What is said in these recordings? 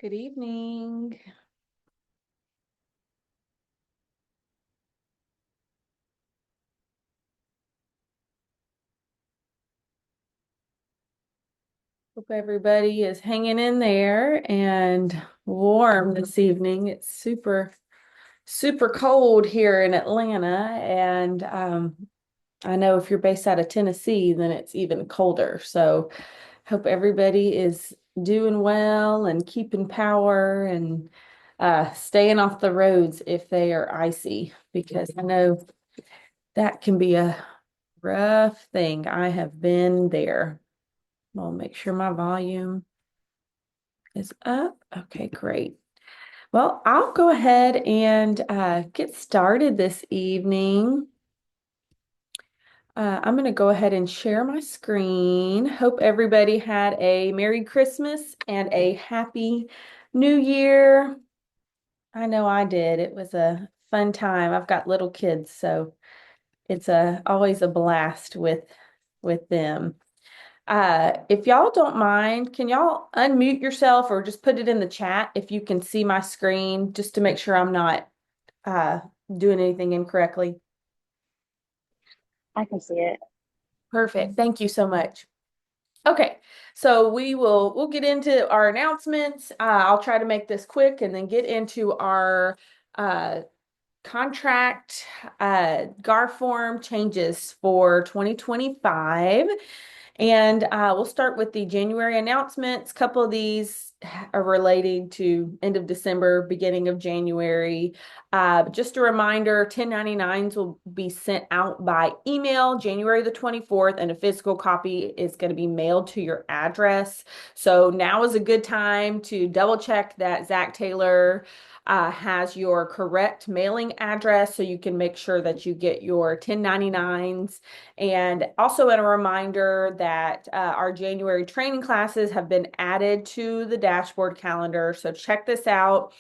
Good evening. Hope everybody is hanging in there and warm this evening. It's super cold here in Atlanta, and I know if you're based out of Tennessee, then it's even colder. So hope everybody is doing well and keeping power and staying off the roads if they are icy, because I know that can be a rough thing. I have been there. I'll make sure my volume is up. Okay, great. Well, I'll go ahead and get started this evening. I'm going to go ahead and share my screen. Hope everybody had a Merry Christmas and a Happy New Year. I know I did. It was a fun time. I've got little kids, so it's always a blast with them. If y'all don't mind, can y'all unmute yourself or just put it in the chat if you can see my screen, just to make sure I'm not uh, doing anything incorrectly? I can see it. Perfect. Thank you so much. Okay, so we'll get into our announcements. I'll try to make this quick and then get into our uh, contract GAR form changes for 2025. And we'll start with the January announcements. A couple of these are relating to end of December, beginning of January. Just a reminder, 1099s will be sent out by email January the 24th, and a physical copy is going to be mailed to your address. So now is a good time to double check that Zach Taylor has your correct mailing address so you can make sure that you get your 1099s. And also a reminder that our January training classes have been added to the dashboard calendar. So check this out.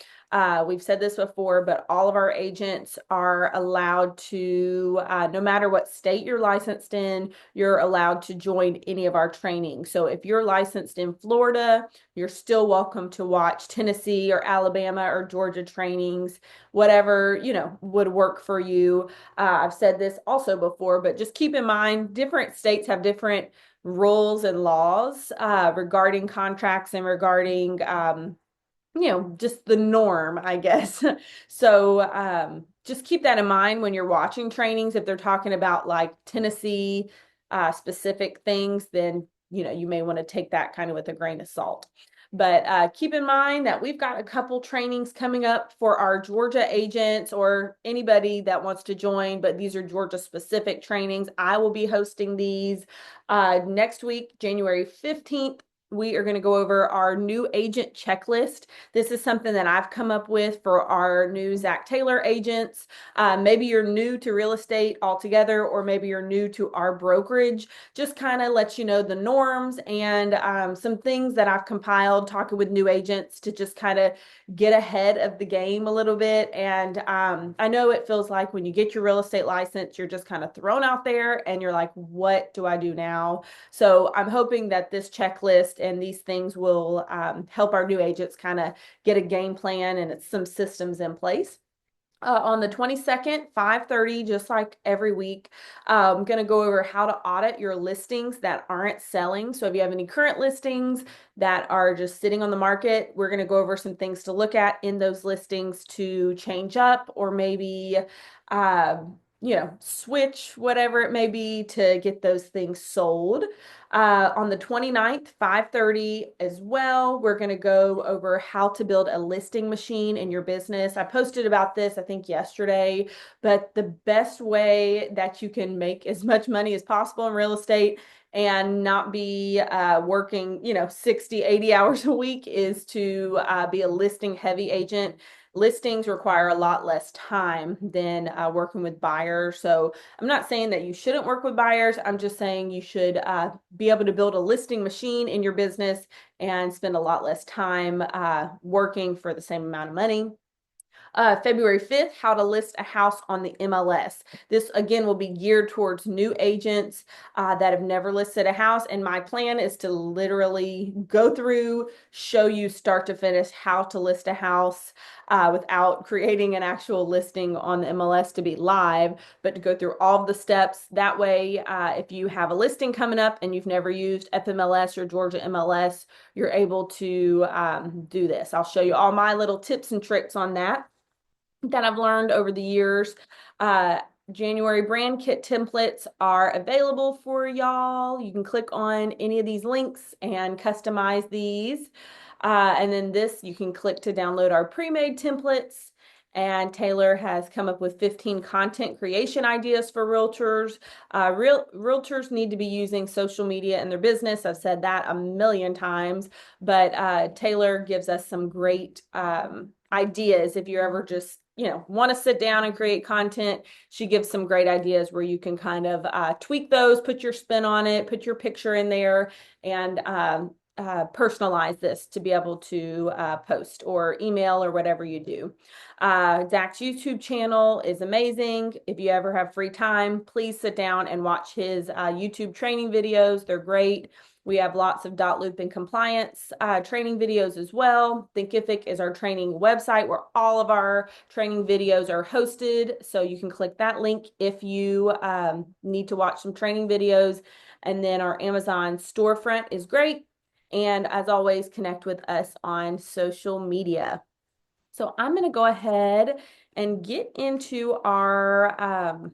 We've said this before, but all of our agents are allowed to, no matter what state you're licensed in, you're allowed to join any of our trainings. So if you're licensed in Florida, you're still welcome to watch Tennessee or Alabama or Georgia trainings, whatever, would work for you. I've said this also before, but just keep in mind, different states have different rules and laws regarding contracts and regarding just the norm, I guess. So just keep that in mind when you're watching trainings. If they're talking about like Tennessee specific things, then you may want to take that kind of with a grain of salt. But keep in mind that we've got a couple trainings coming up for our Georgia agents or anybody that wants to join, but these are Georgia specific trainings. I will be hosting these next week, January 15th. We are going to go over our new agent checklist. This is something that I've come up with for our new Zach Taylor agents. Maybe you're new to real estate altogether, or maybe you're new to our brokerage. Just kind of let you know the norms and some things that I've compiled talking with new agents to just kind of get ahead of the game a little bit. And I know it feels like when you get your real estate license, you're just kind of thrown out there and you're like, what do I do now? So I'm hoping that this checklist and these things will help our new agents kind of get a game plan and some systems in place. On the 22nd, 5:30, just like every week, I'm going to go over how to audit your listings that aren't selling. So if you have any current listings that are just sitting on the market, we're going to go over some things to look at in those listings to change up, or maybe uh, switch whatever it may be to get those things sold. On the 29th, 5:30 as well, we're going to go over how to build a listing machine in your business. I posted about this, I think, yesterday, but the best way that you can make as much money as possible in real estate and not be working, 60, 80 hours a week is to be a listing heavy agent. Listings require a lot less time than working with buyers. So I'm not saying that you shouldn't work with buyers. I'm just saying you should be able to build a listing machine in your business and spend a lot less time working for the same amount of money. February 5th, how to list a house on the MLS. This again will be geared towards new agents that have never listed a house. And my plan is to literally go through, show you start to finish how to list a house without creating an actual listing on the MLS to be live, but to go through all of the steps. That way, if you have a listing coming up and you've never used FMLS or Georgia MLS, you're able to do this. I'll show you all my little tips and tricks on that I've learned over the years. Uh, January brand kit templates are available for y'all. You can click on any of these links and customize these. And then this, you can click to download our pre-made templates. And Taylor has come up with 15 content creation ideas for realtors. Realtors need to be using social media in their business. I've said that a million times, but Taylor gives us some great ideas if you're ever just want to sit down and create content. She gives some great ideas where you can kind of tweak those, put your spin on it, put your picture in there, and personalize this to be able to post or email or whatever you do. Zach's YouTube channel is amazing. If you ever have free time, please sit down and watch his YouTube training videos. They're great. We have lots of dot loop and compliance training videos as well. Thinkific is our training website where all of our training videos are hosted. So you can click that link if you need to watch some training videos. And then our Amazon storefront is great. And as always, connect with us on social media. So I'm going to go ahead and get into our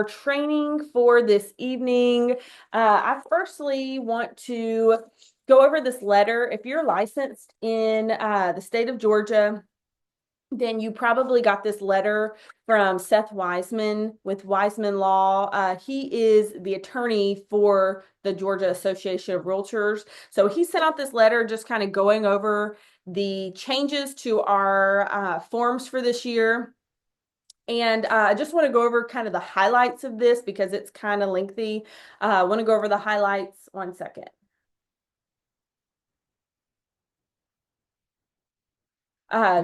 training for this evening. I firstly want to go over this letter. If you're licensed in the state of Georgia, then you probably got this letter from Seth Wiseman with Wiseman Law. He is the attorney for the Georgia Association of Realtors. So he sent out this letter just kind of going over the changes to our forms for this year. And I just want to go over kind of the highlights of this because it's kind of lengthy. I want to go over the highlights. One second.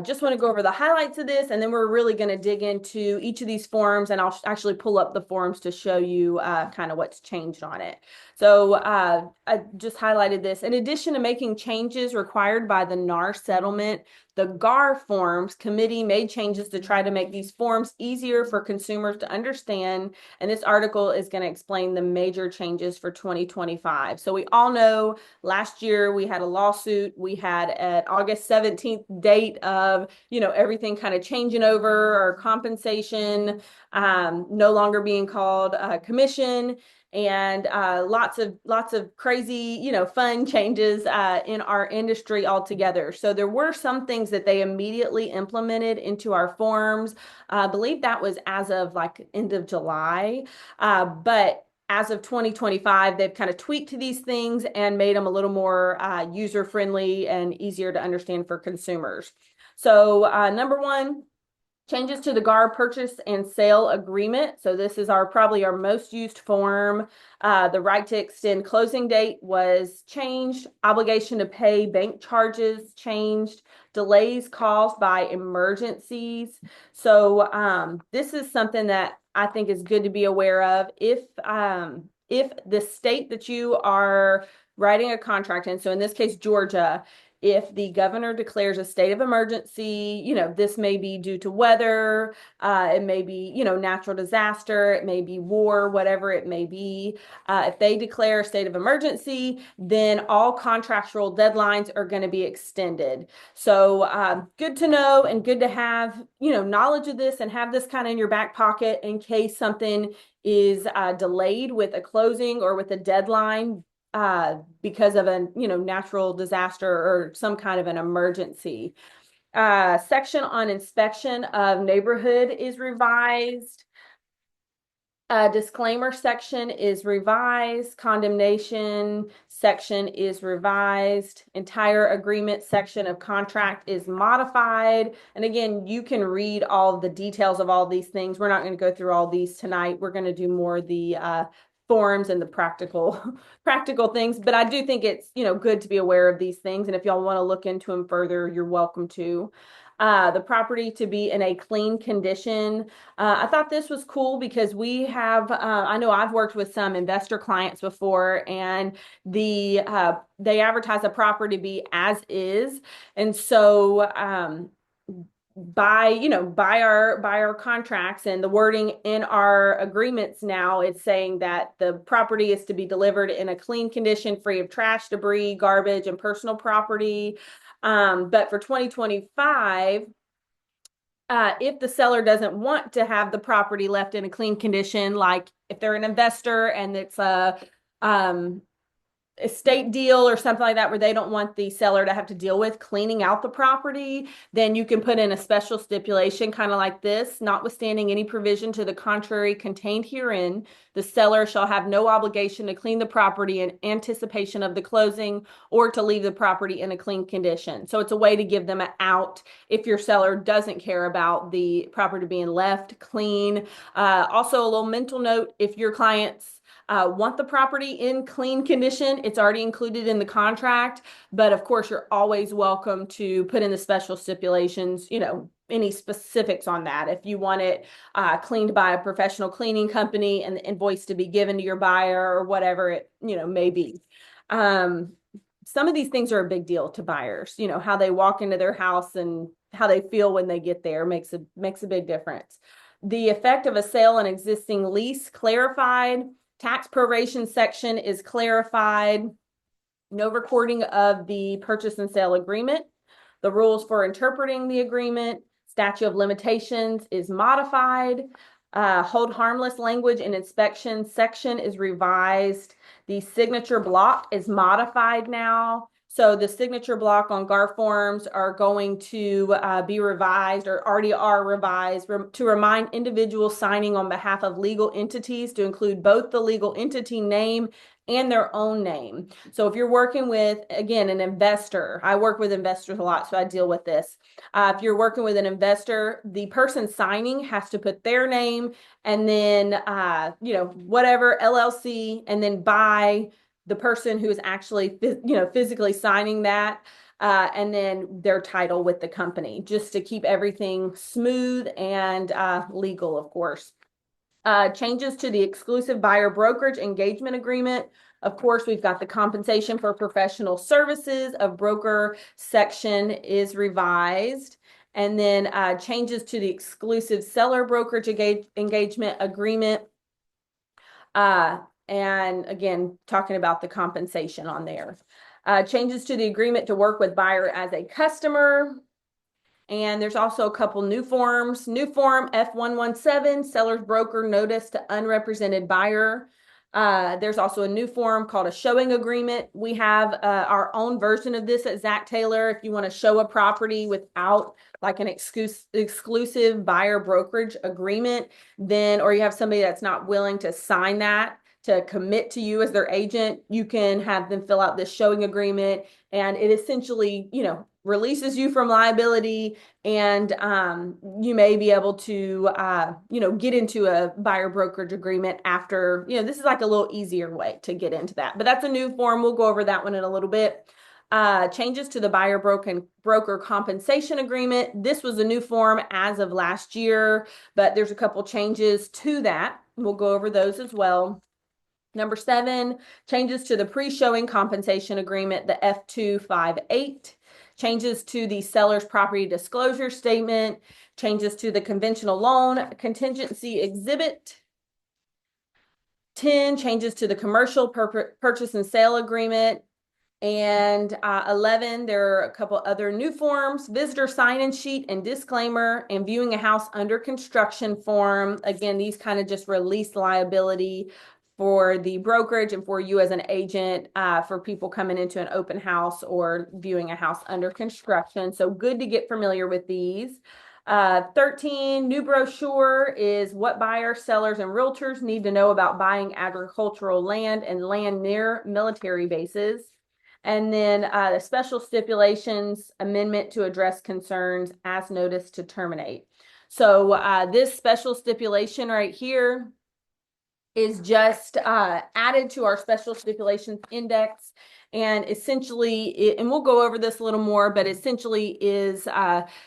Just want to go over the highlights of this, and then we're really going to dig into each of these forms, and I'll actually pull up the forms to show you kind of what's changed on it. So I just highlighted this. In addition to making changes required by the NAR settlement, the GAR Forms Committee made changes to try to make these forms easier for consumers to understand, and this article is going to explain the major changes for 2025. So we all know last year we had a lawsuit. We had an August 17th date of, everything kind of changing over, or compensation no longer being called commission, and lots of crazy, fun changes in our industry altogether. So there were some things that they immediately implemented into our forms. I believe that was as of like end of July, but as of 2025, they've kind of tweaked these things and made them a little more user-friendly and easier to understand for consumers. So number one, changes to the GAR purchase and sale agreement. So this is probably our most used form. The right to extend closing date was changed. Obligation to pay bank charges changed. Delays caused by emergencies. So this is something that I think is good to be aware of. If the state that you are writing a contract in, so in this case, Georgia, if the governor declares a state of emergency, this may be due to weather, it may be, natural disaster, it may be war, whatever it may be. If they declare a state of emergency, then all contractual deadlines are going to be extended. So good to know and good to have, knowledge of this and have this kind of in your back pocket in case something is delayed with a closing or with a deadline because of a natural disaster or some kind of an emergency. Section on inspection of neighborhood is revised. Disclaimer section is revised. Condemnation section is revised. Entire agreement section of contract is modified. And again, you can read all the details of all these things. We're not going to go through all these tonight. We're going to do more of the forms and the practical things, but I do think it's good to be aware of these things, and if y'all want to look into them further, you're welcome to. the property to be in a clean condition. I thought this was cool because we have, I know I've worked with some investor clients before, and they advertise a property to be as is. And so, by our contracts and the wording in our agreements now, it's saying that the property is to be delivered in a clean condition, free of trash, debris, garbage, and personal property. But for 2025, if the seller doesn't want to have the property left in a clean condition, like if they're an investor and it's a estate deal or something like that, where they don't want the seller to have to deal with cleaning out the property, then you can put in a special stipulation, kind of like this: notwithstanding any provision to the contrary contained herein, the seller shall have no obligation to clean the property in anticipation of the closing or to leave the property in a clean condition. So it's a way to give them an out if your seller doesn't care about the property being left clean. Also, a little mental note: if your clients want the property in clean condition, it's already included in the contract. But of course, you're always welcome to put in the special stipulations, any specifics on that. If you want it cleaned by a professional cleaning company and the invoice to be given to your buyer, or whatever it, may be. Some of these things are a big deal to buyers. How they walk into their house and how they feel when they get there makes a big difference. The effect of a sale and existing lease clarified. Tax proration section is clarified. No recording of the purchase and sale agreement. The rules for interpreting the agreement. Statute of limitations is modified. Hold harmless language in inspection section is revised. The signature block is modified now. So the signature block on GAR forms are going to be revised, or already are revised, to remind individuals signing on behalf of legal entities to include both the legal entity name and their own name. So if you're working with, again, an investor, I work with investors a lot, so I deal with this. If you're working with an investor, the person signing has to put their name and then, whatever LLC, and then by the person who is actually, physically signing that, and then their title with the company, just to keep everything smooth and legal, of course. Changes to the exclusive buyer brokerage engagement agreement. Of course, we've got the compensation for professional services of broker section is revised. And then changes to the exclusive seller brokerage engagement agreement. And again, talking about the compensation on there. Changes to the agreement to work with buyer as a customer. And there's also a couple new forms. New form F117, seller's broker notice to unrepresented buyer. There's also a new form called a showing agreement. We have our own version of this at Zach Taylor. If you want to show a property without like an exclusive buyer brokerage agreement, then, or you have somebody that's not willing to sign that, to commit to you as their agent, you can have them fill out this showing agreement, and it essentially, releases you from liability, and you may be able to, get into a buyer brokerage agreement after, this is like a little easier way to get into that. But that's a new form. We'll go over that one in a little bit. Changes to the buyer broker compensation agreement. This was a new form as of last year, but there's a couple changes to that. We'll go over those as well. Number 7, changes to the pre-showing compensation agreement, the F258. Changes to the seller's property disclosure statement. Changes to the conventional loan contingency exhibit. 10, changes to the commercial purchase and sale agreement. And 11, there are a couple other new forms: visitor sign-in sheet and disclaimer, and viewing a house under construction form. Again, these kind of just release liability for the brokerage and for you as an agent, for people coming into an open house or viewing a house under construction. So good to get familiar with these. 13, new brochure is what buyers, sellers, and realtors need to know about buying agricultural land and land near military bases. And then the special stipulations amendment to address concerns as notice to terminate. So this special stipulation right here is just added to our special stipulations index, And essentially, and we'll go over this a little more, but essentially is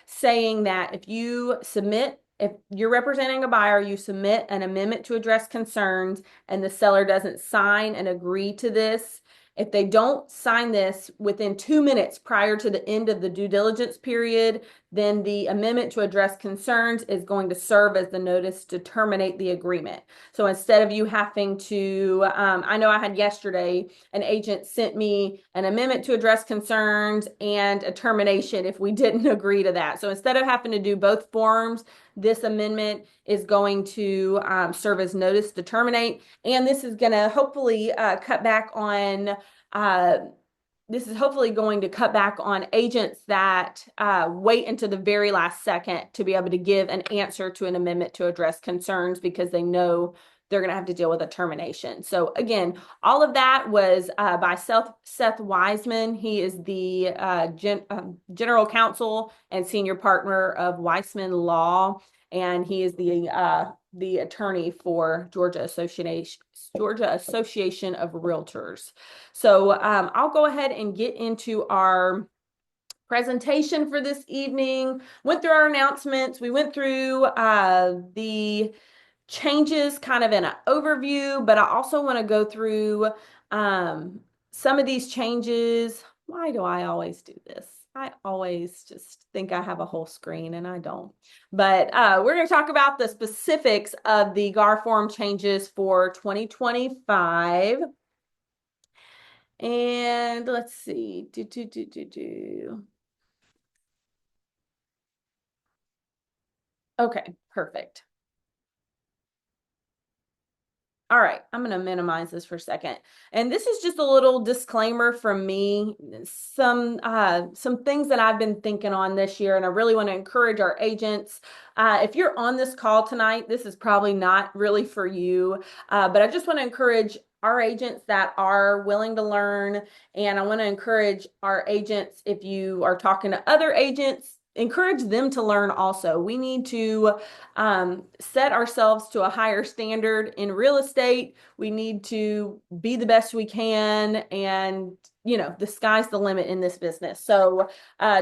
saying that if you're representing a buyer, you submit an amendment to address concerns, and the seller doesn't sign and agree to this. If they don't sign this within 2 minutes prior to the end of the due diligence period, then the amendment to address concerns is going to serve as the notice to terminate the agreement. So instead of you having to, I know I had yesterday, an agent sent me an amendment to address concerns and a termination if we didn't agree to that. So instead of having to do both forms, this amendment is going to serve as notice to terminate. And this is going to hopefully cut back on this is hopefully going to cut back on agents that wait until the very last second to be able to give an answer to an amendment to address concerns because they know they're going to have to deal with a termination. So again, all of that was by Seth Wiseman. He is the general counsel and senior partner of Weissman Law, and he is the attorney for Georgia Association of Realtors. So I'll go ahead and get into our presentation for this evening. Went through our announcements. We went through the changes kind of in an overview, but I also want to go through some of these changes. Why do I always do this? I always just think I have a whole screen and I don't. But we're going to talk about the specifics of the GAR form changes for 2025. And let's see. Okay, perfect. All right, I'm going to minimize this for a second. And this is just a little disclaimer from me, some things that I've been thinking on this year, and I really want to encourage our agents. If you're on this call tonight, this is probably not really for you, but I just want to encourage our agents that are willing to learn, and I want to encourage our agents, if you are talking to other agents, encourage them to learn also. We need to set ourselves to a higher standard in real estate. We need to be the best we can, and the sky's the limit in this business. So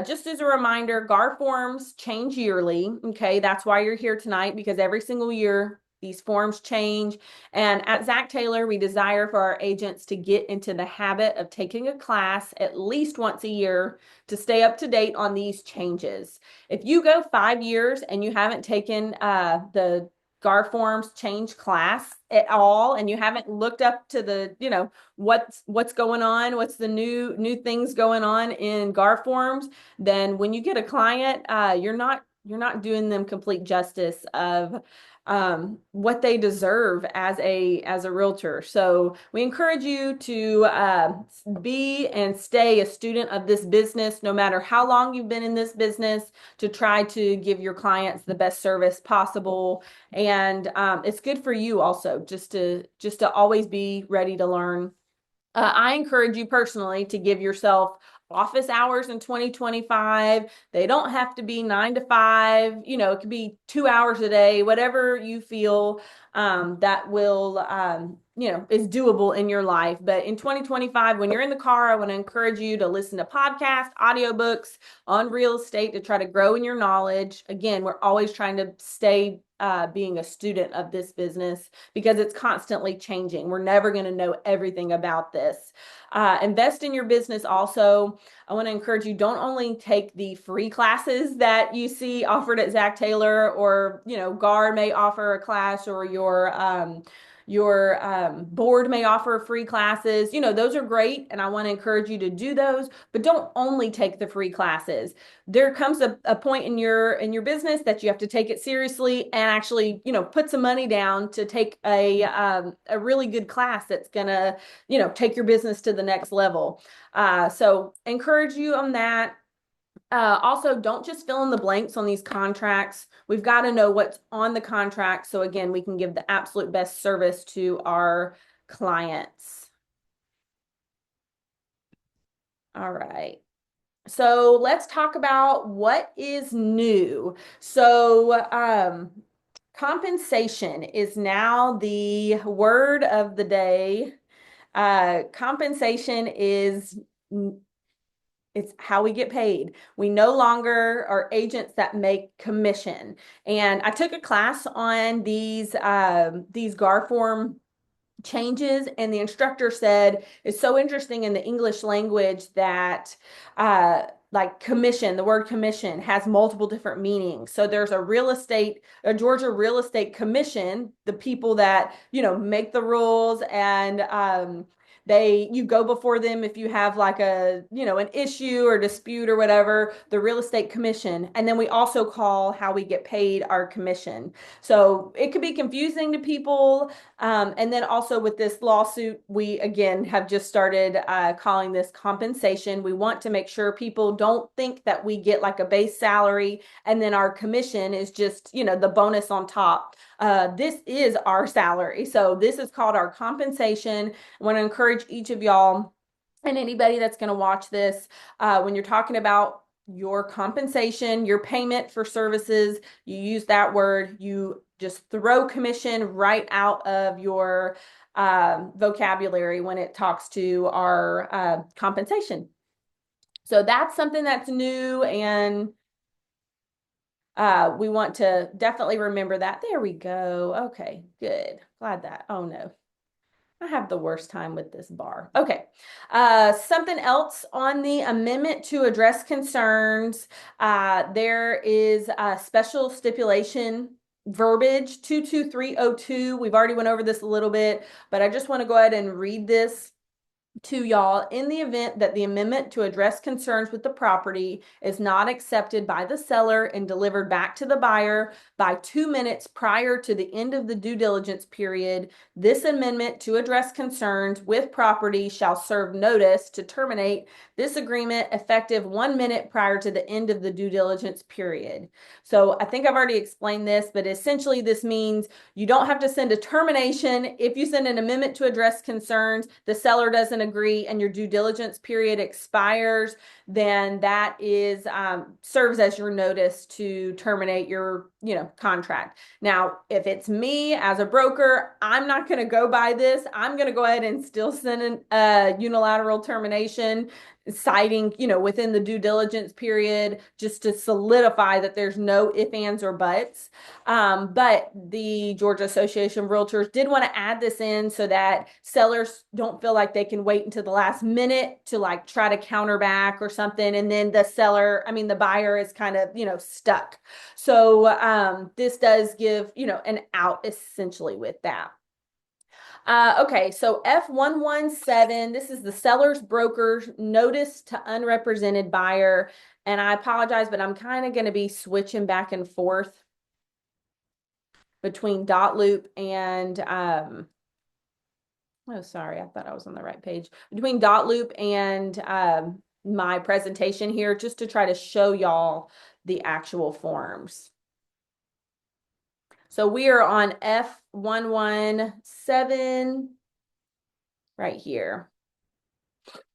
just as a reminder, GAR forms change yearly. Okay, that's why you're here tonight, because every single year these forms change. And at Zach Taylor, we desire for our agents to get into the habit of taking a class at least once a year to stay up to date on these changes. If you go 5 years and you haven't taken the GAR forms change class at all, and you haven't looked up to the, what's going on, what's the new things going on in GAR forms, then when you get a client, you're not doing them complete justice of what they deserve as a realtor. So we encourage you to be and stay a student of this business, no matter how long you've been in this business, to try to give your clients the best service possible. And it's good for you also, just to always be ready to learn. I encourage you personally to give yourself office hours in 2025. They don't have to be 9 to 5. It could be 2 hours a day, whatever you feel that will, is doable in your life. But in 2025, when you're in the car, I want to encourage you to listen to podcasts, audiobooks on real estate to try to grow in your knowledge. Again, we're always trying to stay being a student of this business because it's constantly changing. We're never going to know everything about this. Invest in your business also. I want to encourage you, don't only take the free classes that you see offered at Zach Taylor, or, GAR may offer a class, or your board may offer free classes. Those are great, and I want to encourage you to do those, but don't only take the free classes. There comes a point in your business that you have to take it seriously and actually, put some money down to take a really good class that's gonna, take your business to the next level. So encourage you on that. Also, don't just fill in the blanks on these contracts. We've got to know what's on the contract, so again, we can give the absolute best service to our clients. All right. So let's talk about what is new. So compensation is now the word of the day. Compensation is it's how we get paid. We no longer are agents that make commission. And I took a class on these GAR form changes, and the instructor said it's so interesting in the English language that like commission, the word commission has multiple different meanings. So there's a Georgia real estate commission, the people that, make the rules, and you go before them if you have like an issue or dispute or whatever, the real estate commission. And then we also call how we get paid our commission. So it could be confusing to people. And then also with this lawsuit, we again have just started calling this compensation. We want to make sure people don't think that we get like a base salary and then our commission is just, the bonus on top. This is our salary. So this is called our compensation. I want to encourage each of y'all and anybody that's going to watch this, when you're talking about your compensation, your payment for services, you use that word, you just throw commission right out of your vocabulary when it talks to our compensation. So that's something that's new, and we want to definitely remember that. There we go. Okay, good. Glad that. Oh no. I have the worst time with this bar. Okay. Something else on the amendment to address concerns. There is a special stipulation verbiage 22302. We've already went over this a little bit, but I just want to go ahead and read this to y'all. In the event that the amendment to address concerns with the property is not accepted by the seller and delivered back to the buyer by 2 minutes prior to the end of the due diligence period, this amendment to address concerns with property shall serve notice to terminate this agreement effective 1 minute prior to the end of the due diligence period. So I think I've already explained this, but essentially this means you don't have to send a termination. If you send an amendment to address concerns, the seller doesn't agree, and your due diligence period expires, then that is serves as your notice to terminate your contract. Now, if it's me as a broker, I'm not going to go by this. I'm going to go ahead and still send a unilateral termination, citing, within the due diligence period, just to solidify that there's no ifs, ands, or buts. But the Georgia Association of Realtors did want to add this in so that sellers don't feel like they can wait until the last minute to like try to counter back or something. And then the buyer is kind of, stuck. So this does give, an out essentially with that. Okay, so F117, this is the seller's broker's notice to unrepresented buyer. And I apologize, but I'm kind of going to be switching back and forth between dot loop and, oh, sorry, I thought I was on the right page. Between dot loop and my presentation here, just to try to show y'all the actual forms. So we are on F117 right here.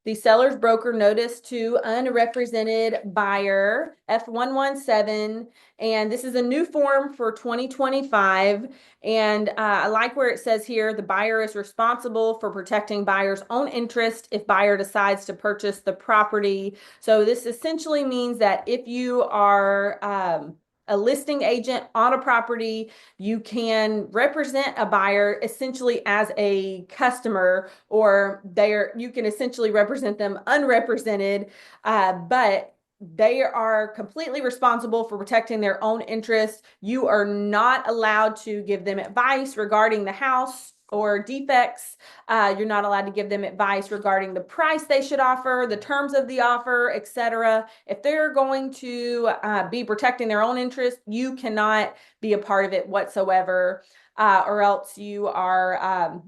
The seller's broker notice to unrepresented buyer, F117, and this is a new form for 2025. And I like where it says here, the buyer is responsible for protecting buyer's own interest if buyer decides to purchase the property. So this essentially means that if you are a listing agent on a property, you can represent a buyer essentially as a customer, or you can essentially represent them unrepresented, but they are completely responsible for protecting their own interests. You are not allowed to give them advice regarding the house or defects. You're not allowed to give them advice regarding the price they should offer, the terms of the offer, etc. If they're going to be protecting their own interest, you cannot be a part of it whatsoever, or else you are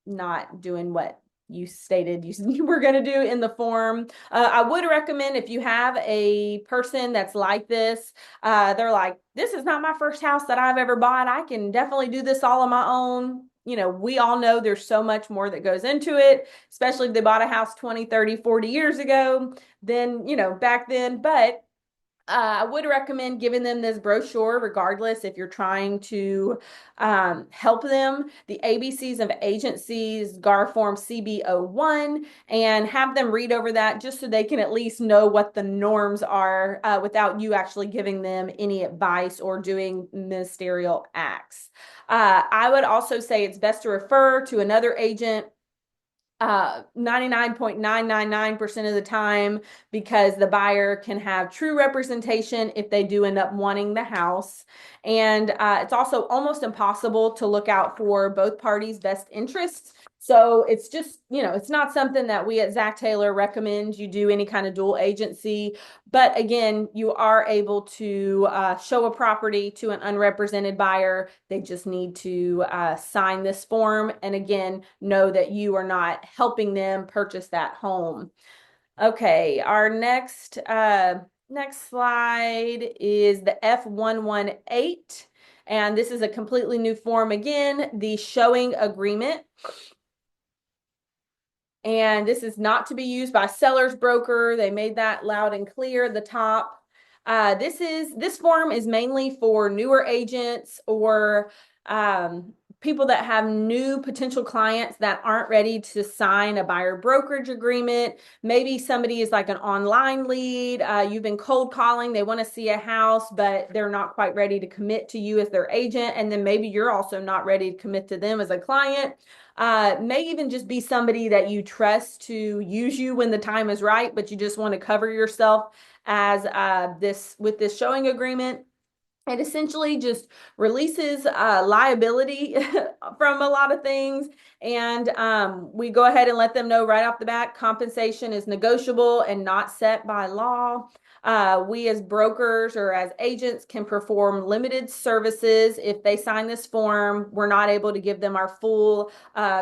not doing what you stated you were going to do in the form. I would recommend, if you have a person that's like this, they're like, this is not my first house that I've ever bought, I can definitely do this all on my own. We all know there's so much more that goes into it, especially if they bought a house 20, 30, 40 years ago, then, back then. But I would recommend giving them this brochure regardless if you're trying to help them. The ABCs of Agencies, GAR Form CB01, and have them read over that just so they can at least know what the norms are without you actually giving them any advice or doing ministerial acts. I would also say it's best to refer to another agent 99.999% of the time, because the buyer can have true representation if they do end up wanting the house. And it's also almost impossible to look out for both parties' best interests. So it's just, it's not something that we at Zach Taylor recommend you do any kind of dual agency. But again, you are able to show a property to an unrepresented buyer. They just need to sign this form. And again, know that you are not helping them purchase that home. Okay, our next slide is the F118. And this is a completely new form again, the showing agreement. And this is not to be used by seller's broker. They made that loud and clear at the top. This form is mainly for newer agents or people that have new potential clients that aren't ready to sign a buyer brokerage agreement. Maybe somebody is like an online lead. You've been cold calling. They want to see a house, but they're not quite ready to commit to you as their agent. And then maybe you're also not ready to commit to them as a client. May even just be somebody that you trust to use you when the time is right, but you just want to cover yourself as with this showing agreement. It essentially just releases liability from a lot of things. And we go ahead and let them know right off the bat, compensation is negotiable and not set by law. We as brokers or as agents can perform limited services. If they sign this form, we're not able to give them our full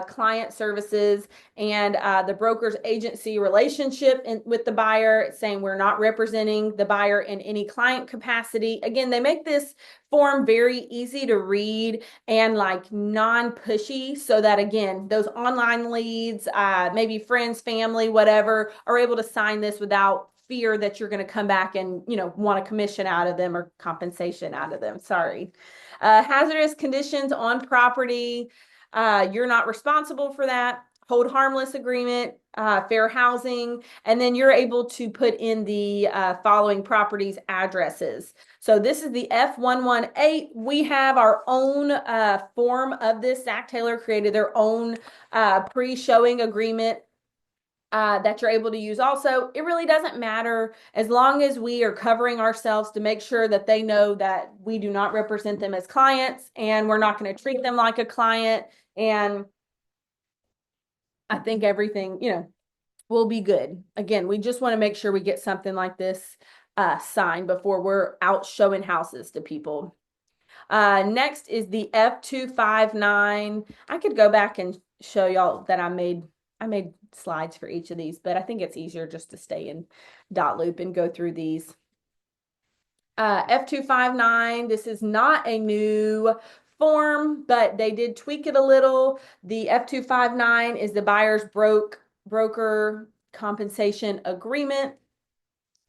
client services. And the broker's agency relationship with the buyer, it's saying we're not representing the buyer in any client capacity. Again, they make this form very easy to read and like non-pushy, so that again, those online leads, maybe friends, family, whatever, are able to sign this without fear that you're going to come back and want a commission out of them or compensation out of them. Sorry. Hazardous conditions on property, you're not responsible for that. Hold harmless agreement, fair housing, and then you're able to put in the following properties addresses. So this is the F118. We have our own form of this. Zach Taylor created their own pre-showing agreement that you're able to use also. It really doesn't matter as long as we are covering ourselves to make sure that they know that we do not represent them as clients and we're not going to treat them like a client. And I think everything, will be good. Again, we just want to make sure we get something like this signed before we're out showing houses to people. Next is the F259. I could go back and show y'all that I made slides for each of these, but I think it's easier just to stay in dot loop and go through these. F259, this is not a new form, but they did tweak it a little. The F259 is the buyer's broker compensation agreement.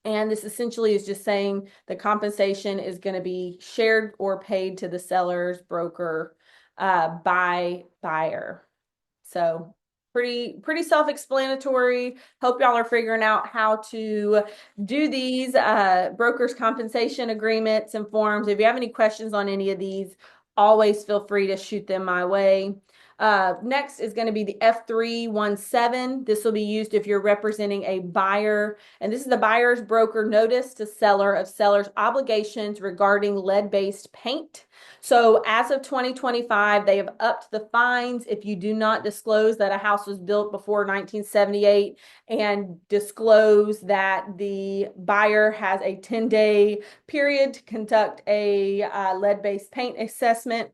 And this essentially is just saying the compensation is going to be shared or paid to the seller's broker by buyer. So pretty self-explanatory. Hope y'all are figuring out how to do these brokers compensation agreements and forms. If you have any questions on any of these, always feel free to shoot them my way. Next is going to be the F317. This will be used if you're representing a buyer, and this is the buyer's broker notice to seller of seller's obligations regarding lead-based paint. So as of 2025, they have upped the fines if you do not disclose that a house was built before 1978 and disclose that the buyer has a 10-day period to conduct a lead-based paint assessment.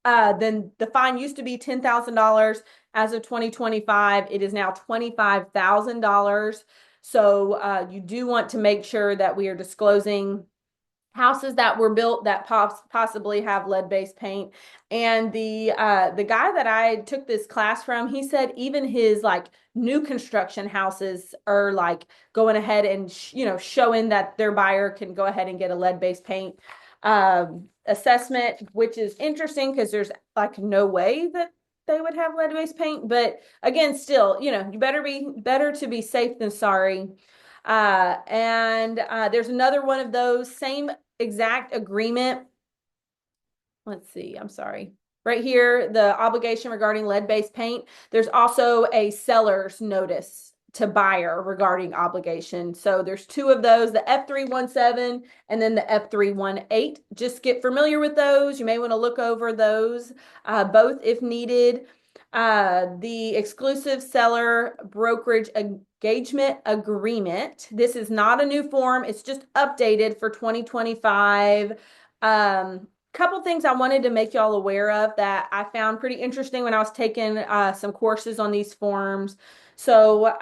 Then the fine used to be $10,000. As of 2025, it is now $25,000. So you do want to make sure that we are disclosing houses that were built that possibly have lead-based paint. And the guy that I took this class from, he said even his like new construction houses are like going ahead and showing that their buyer can go ahead and get a lead-based paint assessment, which is interesting because there's like no way that they would have lead-based paint. But again, still, you better to be safe than sorry. And there's another one of those same exact agreement. Let's see, I'm sorry. Right here, the obligation regarding lead-based paint. There's also a seller's notice to buyer regarding obligation. So there's two of those, the F317 and then the F318. Just get familiar with those. You may want to look over those both if needed. The exclusive seller brokerage engagement agreement. This is not a new form. It's just updated for 2025. Couple things I wanted to make y'all aware of that I found pretty interesting when I was taking some courses on these forms. So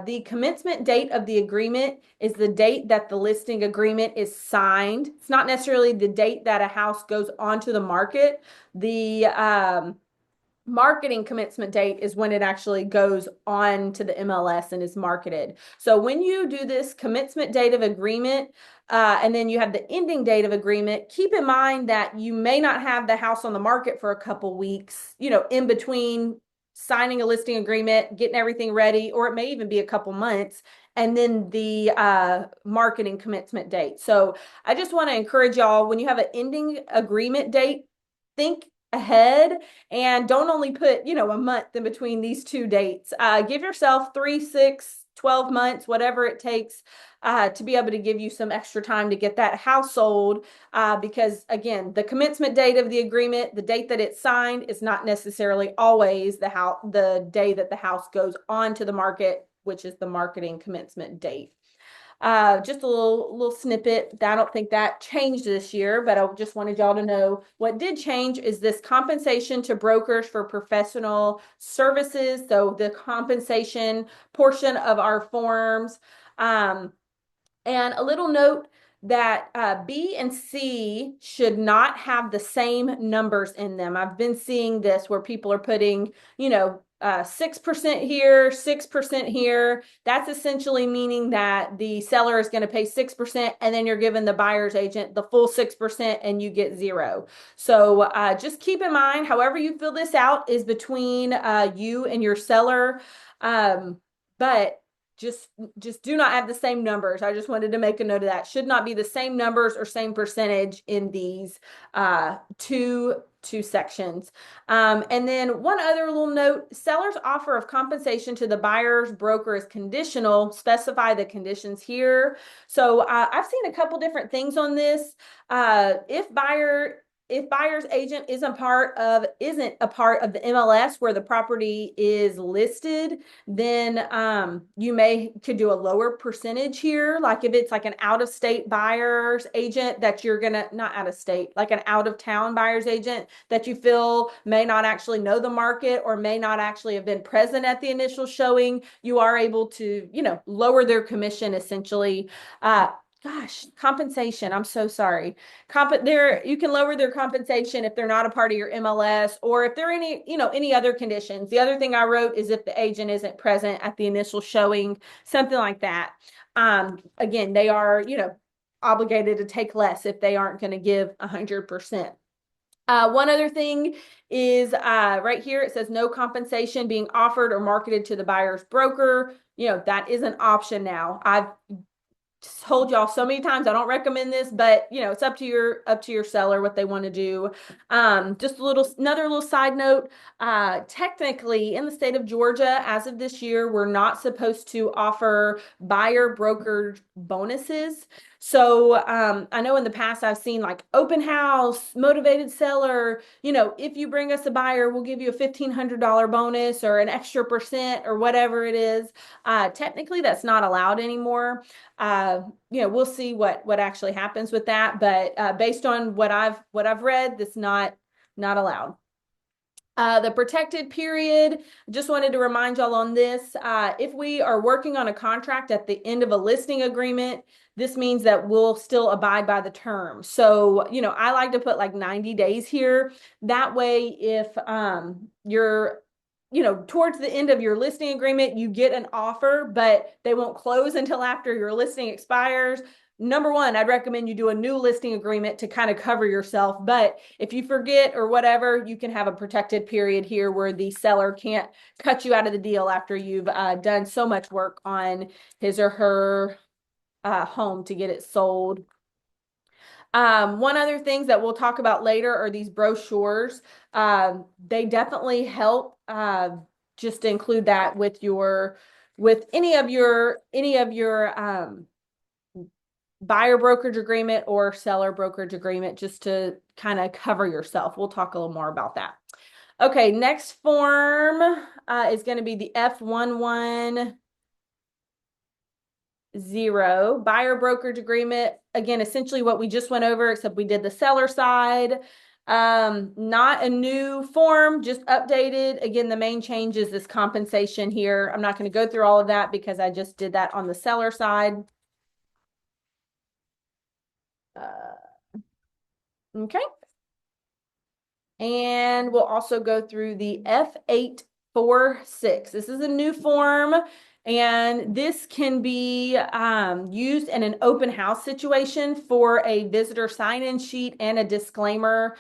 the commencement date of the agreement is the date that the listing agreement is signed. It's not necessarily the date that a house goes onto the market. The marketing commencement date is when it actually goes on to the MLS and is marketed. So when you do this commencement date of agreement, and then you have the ending date of agreement, keep in mind that you may not have the house on the market for a couple weeks, in between signing a listing agreement, getting everything ready, or it may even be a couple months, and then the marketing commencement date. So I just want to encourage y'all, when you have an ending agreement date, think ahead and don't only put, a month in between these two dates. Give yourself 3, 6, 12 months, whatever it takes to be able to give you some extra time to get that house sold. Because again, the commencement date of the agreement, the date that it's signed is not necessarily always the day that the house goes on to the market, which is the marketing commencement date. Just a little snippet. I don't think that changed this year, but I just wanted y'all to know what did change is this compensation to brokers for professional services. So the compensation portion of our forms. And a little note that B and C should not have the same numbers in them. I've been seeing this where people are putting, 6% here, 6% here. That's essentially meaning that the seller is going to pay 6% and then you're giving the buyer's agent the full 6% and you get 0. So just keep in mind, however you fill this out is between you and your seller. But just do not have the same numbers. I just wanted to make a note of that. Should not be the same numbers or same percentage in these two sections. And then one other little note, seller's offer of compensation to the buyer's broker is conditional. Specify the conditions here. So I've seen a couple different things on this. If buyer's agent isn't a part of the MLS where the property is listed, then you could do a lower percentage here. Like if it's like an out-of-state buyer's agent that you're gonna, not out of state, like an out-of-town buyer's agent that you feel may not actually know the market or may not actually have been present at the initial showing, you are able to, lower their commission essentially. Compensation. I'm so sorry. You can lower their compensation if they're not a part of your MLS or if there are any other conditions. The other thing I wrote is if the agent isn't present at the initial showing, something like that. Again, they are, obligated to take less if they aren't going to give 100%. One other thing is right here, it says no compensation being offered or marketed to the buyer's broker. That is an option now. I've told y'all so many times I don't recommend this, but it's up to your seller what they want to do. Just another little side note, technically in the state of Georgia as of this year, we're not supposed to offer buyer broker bonuses. So I know in the past I've seen like open house, motivated seller, if you bring us a buyer, we'll give you a $1,500 bonus or an extra percent or whatever it is. Technically that's not allowed anymore. We'll see what actually happens with that, but based on what I've read, that's not allowed. The protected period, just wanted to remind y'all on this. If we are working on a contract at the end of a listing agreement, this means that we'll still abide by the term. So, I like to put like 90 days here. That way, if you're towards the end of your listing agreement, you get an offer, but they won't close until after your listing expires. Number one, I'd recommend you do a new listing agreement to kind of cover yourself. But if you forget or whatever, you can have a protected period here where the seller can't cut you out of the deal after you've done so much work on his or her home to get it sold. One other things that we'll talk about later are these brochures. They definitely help. Just to include that with any of your buyer brokerage agreement or seller brokerage agreement, just to kind of cover yourself. We'll talk a little more about that. Okay, next form is going to be the F110 buyer brokerage agreement. Again, essentially what we just went over, except we did the seller side. Not a new form, just updated. Again, the main change is this compensation here. I'm not going to go through all of that because I just did that on the seller side. Okay. And we'll also go through the F846. This is a new form, and this can be used in an open house situation for a visitor sign-in sheet and a disclaimer.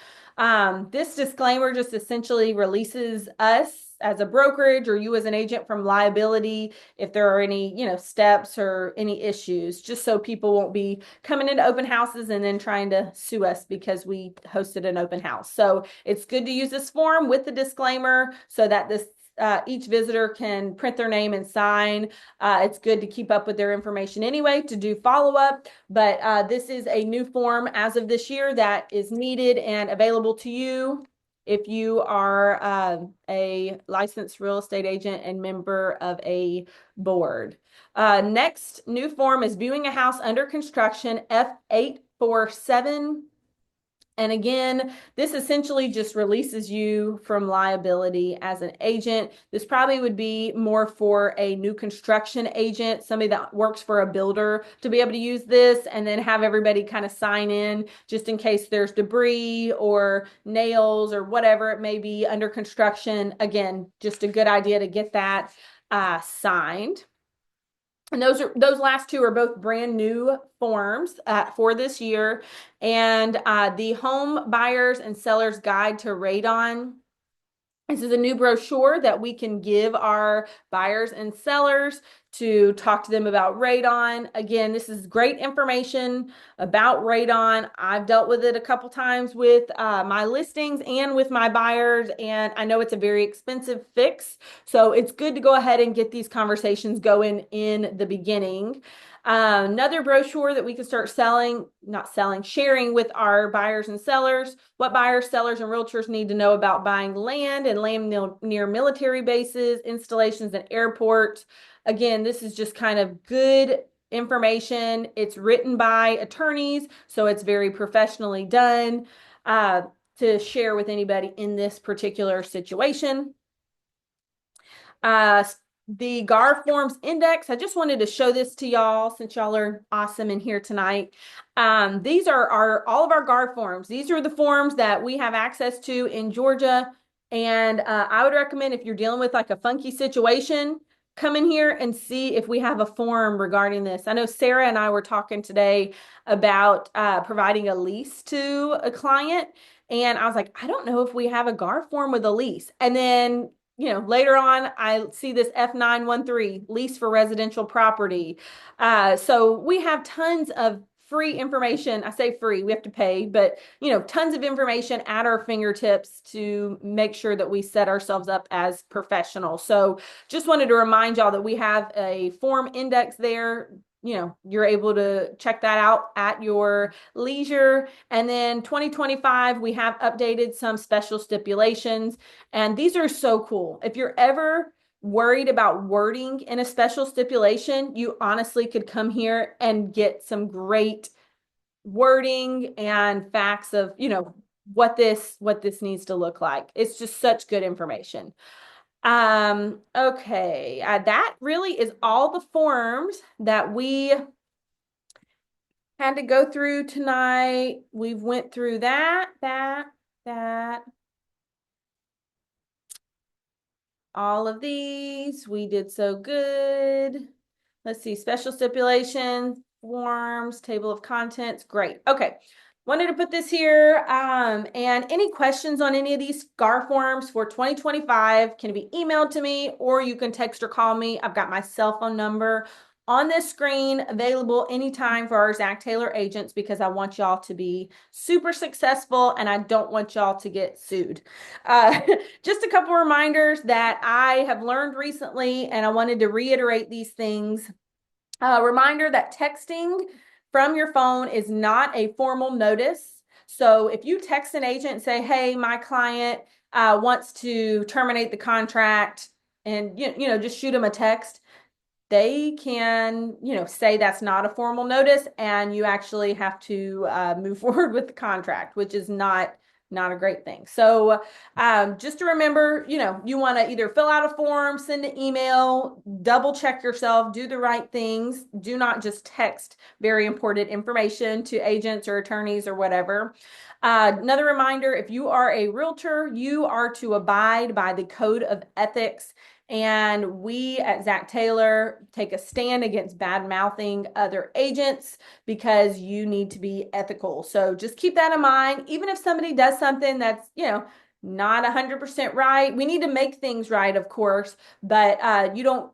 This disclaimer just essentially releases us as a brokerage or you as an agent from liability if there are any, steps or any issues, just so people won't be coming into open houses and then trying to sue us because we hosted an open house. So it's good to use this form with the disclaimer so that each visitor can print their name and sign. It's good to keep up with their information anyway to do follow-up, but this is a new form as of this year that is needed and available to you if you are a licensed real estate agent and member of a board. Next new form is viewing a house under construction, F847. And again, this essentially just releases you from liability as an agent. This probably would be more for a new construction agent, somebody that works for a builder, to be able to use this and then have everybody kind of sign in just in case there's debris or nails or whatever it may be under construction. Again, just a good idea to get that signed. And those last two are both brand new forms for this year. And the Home Buyers and Sellers Guide to Radon. This is a new brochure that we can give our buyers and sellers to talk to them about radon. Again, this is great information about radon. I've dealt with it a couple times with my listings and with my buyers, and I know it's a very expensive fix. So it's good to go ahead and get these conversations going in the beginning. Another brochure that we can start sharing with our buyers and sellers, what buyers, sellers, and realtors need to know about buying land and land near military bases, installations, and airports. Again, this is just kind of good information. It's written by attorneys, so it's very professionally done to share with anybody in this particular situation. The GAR Forms Index. I just wanted to show this to y'all since y'all are awesome in here tonight. These are all of our GAR forms. These are the forms that we have access to in Georgia. And I would recommend if you're dealing with like a funky situation, come in here and see if we have a form regarding this. I know Sarah and I were talking today about providing a lease to a client. And I was like, I don't know if we have a GAR form with a lease. And then later on, I see this F913, lease for residential property. So we have tons of free information. I say free, we have to pay, but tons of information at our fingertips to make sure that we set ourselves up as professionals. So just wanted to remind y'all that we have a form index there. You're able to check that out at your leisure. And then 2025, we have updated some special stipulations. And these are so cool. If you're ever worried about wording in a special stipulation, you honestly could come here and get some great wording and facts of, what this needs to look like. It's just such good information. Okay, that really is all the forms that we had to go through tonight. We've went through that, all of these. We did so good. Let's see, special stipulations, forms, table of contents. Great. Okay. Wanted to put this here. And any questions on any of these GAR forms for 2025 can be emailed to me, or you can text or call me. I've got my cell phone number on this screen, available anytime for our Zach Taylor agents, because I want y'all to be super successful and I don't want y'all to get sued. Uh, just a couple reminders that I have learned recently, and I wanted to reiterate these things. Reminder that texting from your phone is not a formal notice. So if you text an agent and say, hey, my client wants to terminate the contract, and just shoot them a text, they can, say that's not a formal notice, and you actually have to move forward with the contract, which is not a great thing. So just to remember, you want to either fill out a form, send an email, double check yourself, do the right things. Do not just text very important information to agents or attorneys or whatever. Another reminder, if you are a realtor, you are to abide by the code of ethics. And we at Zach Taylor take a stand against bad mouthing other agents, because you need to be ethical. So just keep that in mind. Even if somebody does something that's, not 100% right, we need to make things right, of course, but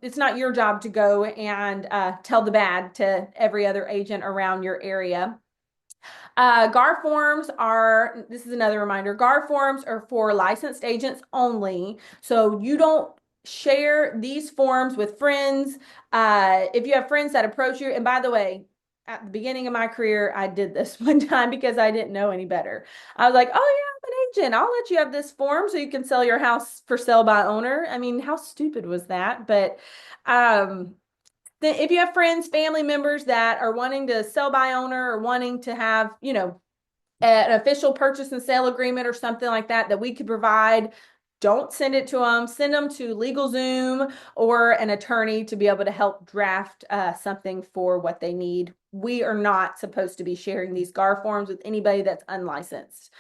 it's not your job to go and tell the bad to every other agent around your area. GAR forms this is another reminder, GAR forms are for licensed agents only. So you don't share these forms with friends. If you have friends that approach you, and by the way, at the beginning of my career, I did this one time because I didn't know any better. I was like, oh yeah, I'm an agent. I'll let you have this form so you can sell your house for sale by owner. I mean, how stupid was that? But if you have friends, family members that are wanting to sell by owner, or wanting to have, an official purchase and sale agreement or something like that, that we could provide, don't send it to them. Send them to LegalZoom or an attorney to be able to help draft something for what they need. We are not supposed to be sharing these GAR forms with anybody that's unlicensed.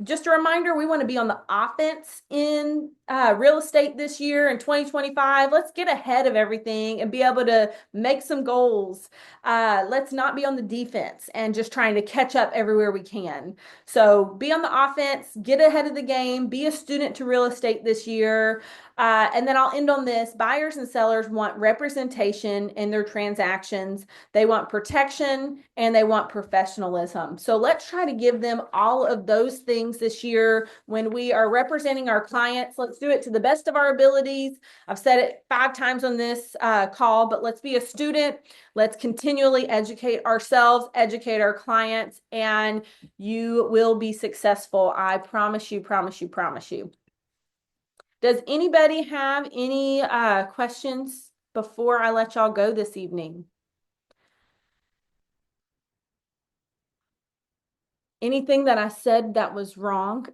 Just a reminder, we want to be on the offense in real estate this year in 2025. Let's get ahead of everything and be able to make some goals. Let's not be on the defense and just trying to catch up everywhere we can. So be on the offense, get ahead of the game, be a student to real estate this year. And then I'll end on this. Buyers and sellers want representation in their transactions. They want protection and they want professionalism. So let's try to give them all of those things this year when we are representing our clients. Let's do it to the best of our abilities. I've said it 5 times on this call, but let's be a student. Let's continually educate ourselves, educate our clients, and you will be successful. I promise you, promise you, promise you. Does anybody have any questions before I let y'all go this evening? Anything that I said that was wrong?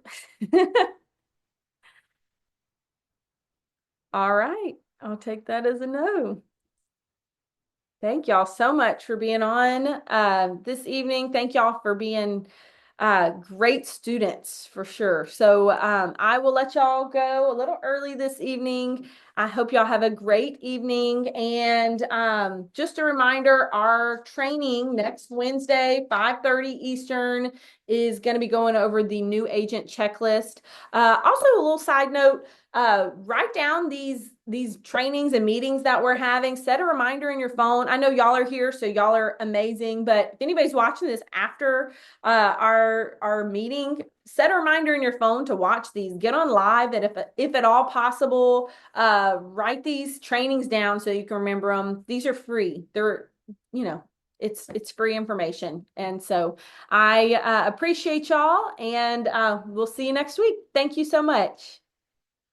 All right, I'll take that as a no. Thank y'all so much for being on this evening. Thank y'all for being great students for sure. So I will let y'all go a little early this evening. I hope y'all have a great evening. And just a reminder, our training next Wednesday, 5:30 Eastern, is going to be going over the new agent checklist. Also, a little side note, write down these trainings and meetings that we're having. Set a reminder in your phone. I know y'all are here, so y'all are amazing. But if anybody's watching this after our meeting, set a reminder in your phone to watch these. Get on live, and if at all possible, write these trainings down so you can remember them. These are free. They're, it's free information. And so I appreciate y'all, and we'll see you next week. Thank you so much.